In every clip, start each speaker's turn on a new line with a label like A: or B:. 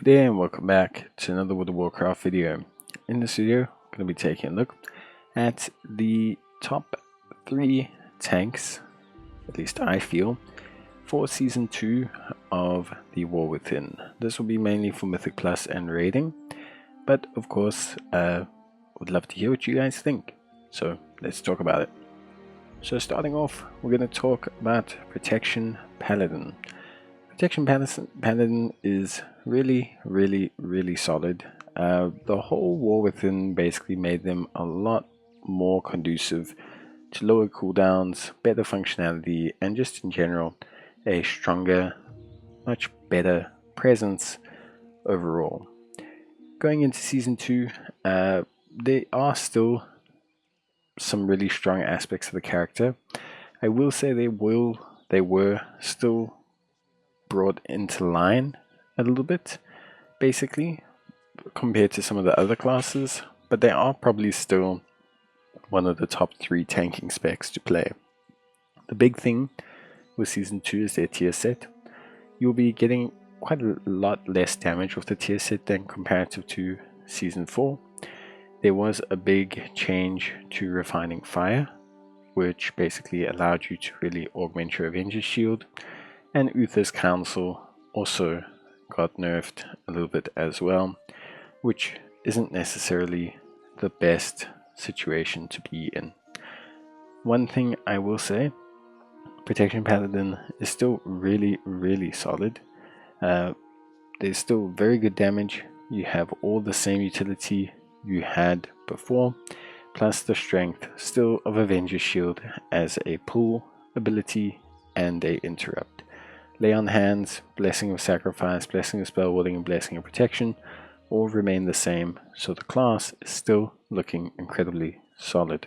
A: Good day and welcome back to another World of Warcraft video. In this video, I'm going to be taking a look at the top 3 tanks, at least I feel, for Season 2 of the War Within. This will be mainly for Mythic Plus and Raiding, but of course, would love to hear what you guys think. So let's talk about it. So starting off, we're going to talk about Protection Paladin. Protection Paladin is really solid. The whole War Within basically made them a lot more conducive to lower cooldowns, better functionality, and just in general a stronger, much better presence overall. Going into Season 2, there are still some really strong aspects of the character. I will say they were still brought into line a little bit, basically, compared to some of the other classes, but they are probably still one of the top 3 tanking specs to play. The big thing with Season 2 is their tier set. You'll be getting quite a lot less damage with the tier set than comparative to Season 4. There was a big change to Refining Fire, which basically allowed you to really augment your Avenger's Shield, and Uther's Council also got nerfed a little bit as well, which isn't necessarily the best situation to be in. One thing I will say, Protection Paladin is still really solid. There's still very good damage. You have all the same utility you had before, plus the strength still of Avenger's Shield as a pull ability and a interrupt. Lay on Hands, Blessing of Sacrifice, Blessing of Spell Warding, and Blessing of Protection all remain the same, so the class is still looking incredibly solid.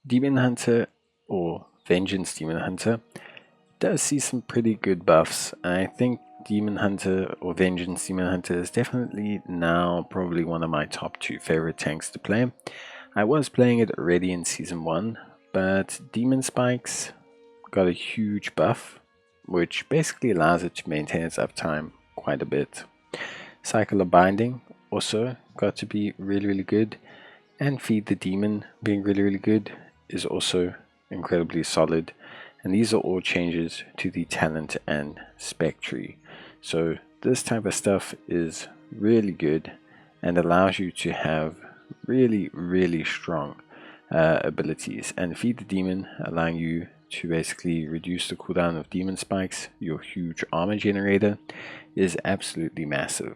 A: Demon Hunter, or Vengeance Demon Hunter, does see some pretty good buffs. I think Demon Hunter or Vengeance Demon Hunter is definitely now probably one of my top 2 favorite tanks to play. I was playing it already in Season 1, but Demon Spikes got a huge buff, which basically allows it to maintain its uptime quite a bit. Cycle of Binding also got to be really good, and Feed the Demon being really good is also incredibly solid, and these are all changes to the talent and spec tree. So this type of stuff is really good and allows you to have really strong abilities, and Feed the Demon allowing you to basically reduce the cooldown of demon spikes, your huge armor generator, is absolutely massive.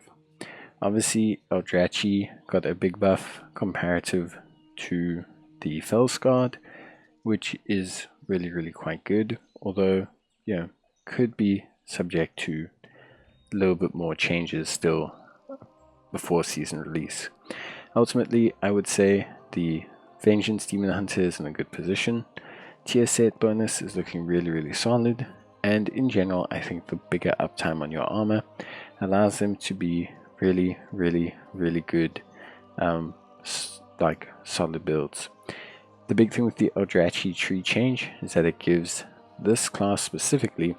A: Obviously, Eldrachi got a big buff comparative to the Fellscard, which is really quite good, although, you know, could be subject to a little bit more changes still before season release. Ultimately, I would say the Vengeance Demon Hunter is in a good position. Tier set bonus is looking really solid, and in general I think the bigger uptime on your armor allows them to be really good, like solid builds. The big thing with the Eldrachi tree change is that it gives this class specifically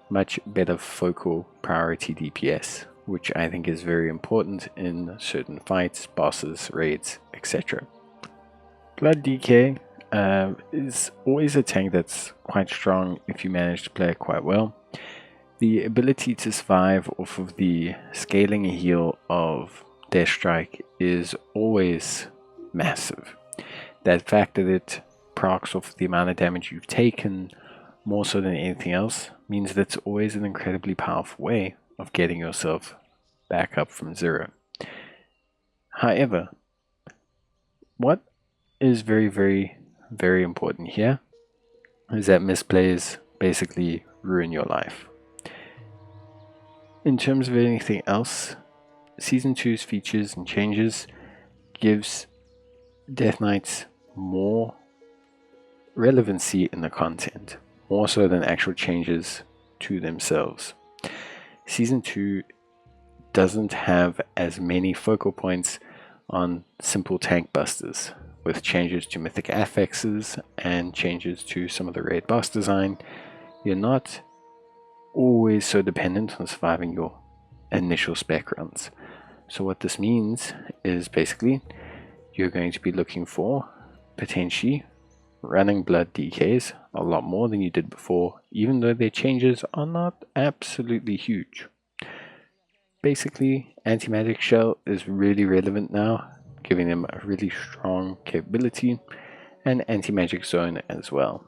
A: much better focal priority DPS, which I think is very important in certain fights, bosses, raids, etc. Blood DK is always a tank that's quite strong if you manage to play it quite well. The ability to survive off of the scaling and heal of Death Strike is always massive. That fact that it procs off the amount of damage you've taken more so than anything else means that it's always an incredibly powerful way of getting yourself back up from 0. However, what is very important here is that misplays basically ruin your life. In terms of anything else, Season 2's features and changes gives Death Knights more relevancy in the content, more so than actual changes to themselves. Season 2 doesn't have as many focal points on simple tank busters, with changes to mythic affixes and changes to some of the raid boss design. You're not always so dependent on surviving your initial spec runs. So what this means is basically you're going to be looking for potentially running blood DKs a lot more than you did before, even though their changes are not absolutely huge. Basically, anti-magic shell is really relevant now, giving them a really strong capability, and anti-magic zone as well.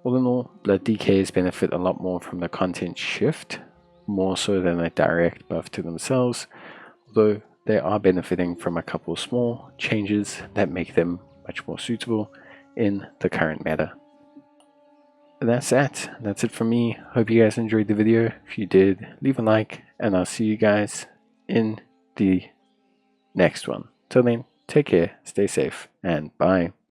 A: All in all, blood DKs benefit a lot more from the content shift, more so than a direct buff to themselves, although they are benefiting from a couple small changes that make them much more suitable in the current meta. That's it from me. Hope you guys enjoyed the video. If you did, leave a like, and I'll see you guys in the next one. Till then, take care, stay safe, and bye.